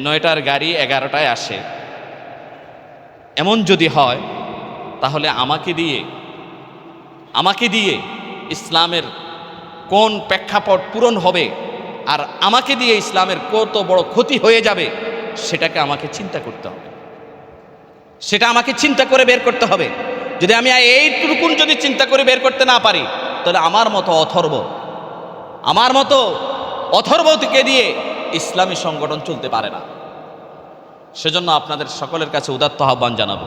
9টার গাড়ি 11টায় আসে, এমন যদি হয় তাহলে আমাকে দিয়ে ইসলামের কোন প্রেক্ষাপট পূরণ হবে আর আমাকে দিয়ে ইসলামের কত বড় ক্ষতি হয়ে যাবে সেটাকে আমাকে চিন্তা করতে হবে, সেটা আমাকে চিন্তা করে বের করতে হবে। যদি আমি এইটুকুন যদি চিন্তা করে বের করতে না পারি, তাহলে আমার মতো অথর্বকে দিয়ে ইসলামী সংগঠন চলতে পারে না। সেজন্য আপনাদের সকলের কাছে উদাত্ত আহ্বান জানাবো,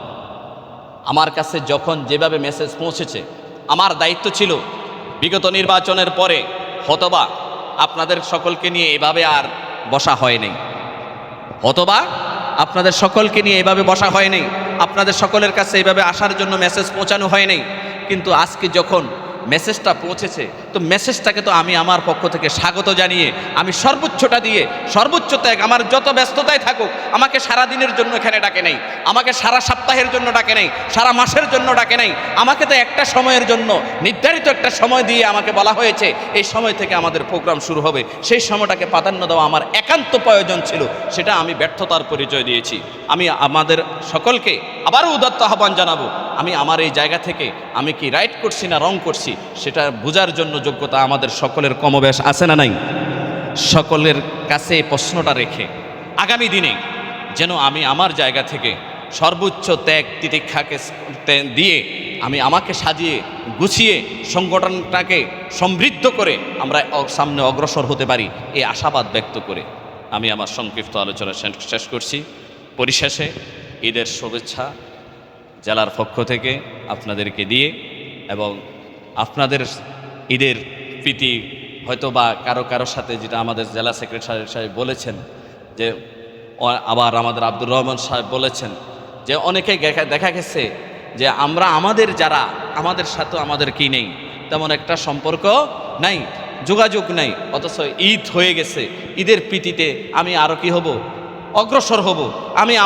আমার কাছে যখন যেভাবে মেসেজ পৌঁছেছে, আমার দায়িত্ব ছিল বিগত নির্বাচনের পরে হতবা আপনাদের সকলকে নিয়ে এভাবে আর বসা হয়নি, আপনাদের সকলকে নিয়ে এভাবে বসা হয়নি, আপনাদের সকলের কাছে এইভাবে আসার জন্য মেসেজ পৌঁছানো হয়নি। কিন্তু আজকে যখন মেসেজটা পৌঁছেছে, তো মেসেজটাকে তো আমি আমার পক্ষ থেকে স্বাগত জানিয়ে আমি সর্বোচ্চটা দিয়ে, সর্বোচ্চ ত্যাগ, আমার যত ব্যস্ততায় থাকুক, আমাকে সারা দিনের জন্য এখানে ডাকে নাই, আমাকে সারা সপ্তাহের জন্য ডাকে নাই, সারা মাসের জন্য ডাকে নাই, আমাকে তো একটা সময়ের জন্য নির্ধারিত একটা সময় দিয়ে আমাকে বলা হয়েছে এই সময় থেকে আমাদের প্রোগ্রাম শুরু হবে। সেই সময়টাকে প্রাধান্য দেওয়া আমার একান্ত প্রয়োজন ছিল, সেটা আমি ব্যর্থতার পরিচয় দিয়েছি। আমি আমাদের সকলকে আবারও উদাত্ত আহ্বান জানাবো, আমি আমার এই জায়গা থেকে আমি কি রাইট করছি না রং করছি সেটা বোঝার জন্য যোগ্যতা আমাদের সকলের কমবেশ আছে না নাই? সকলের কাছে প্রশ্নটা রেখে আগামী দিনে যেন আমি আমার জায়গা থেকে সর্বোচ্চ ত্যাগ তিতিক্ষাকে দিয়ে আমি আমাকে সাজিয়ে গুছিয়ে সংগঠনটাকে সমৃদ্ধ করে আমরা সামনে অগ্রসর হতে পারি, এই আশাবাদ ব্যক্ত করে আমি আমার সংক্ষিপ্ত আলোচনা শেষ করছি। পরিশেষে ঈদের শুভেচ্ছা জেলার পক্ষ থেকে আপনাদেরকে দিয়ে, এবং আপনাদের ঈদের প্রীতি হয়তো বা কারো সাথে, যেটা আমাদের জেলা সেক্রেটারি সাহেব বলেছেন, যে আবার আমাদের আব্দুর রহমান সাহেব বলেছেন যে অনেকেই দেখা গেছে যে আমরা যারা আমাদের সাথে আমাদের কি নেই, তেমন একটা সম্পর্ক নাই, যোগাযোগ নাই, অথচ ঈদ হয়ে গেছে, ঈদের প্রীতিতে আমি আরও কি হব, অগ্রসর হব,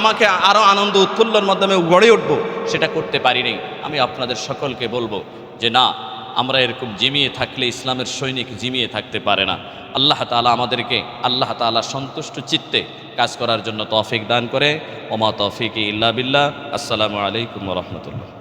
আমাকে আরও আনন্দ উৎফুল্লর মাধ্যমে গড়ে উঠব, সেটা করতে পারিনি। আমি আপনাদের সকলকে বলবো যে না, আমরা এরকম জিমিয়ে থাকলে ইসলামের সৈনিক জিমিয়ে থাকতে পারে না। আল্লাহ তাআলা আমাদেরকে আল্লাহ তাআলা সন্তুষ্ট চিত্তে কাজ করার জন্য তৌফিক দান করে। ওমা তৌফিক ইল্লা বিল্লাহ। আসসালামু আলাইকুম ওয়া রাহমাতুল্লাহ।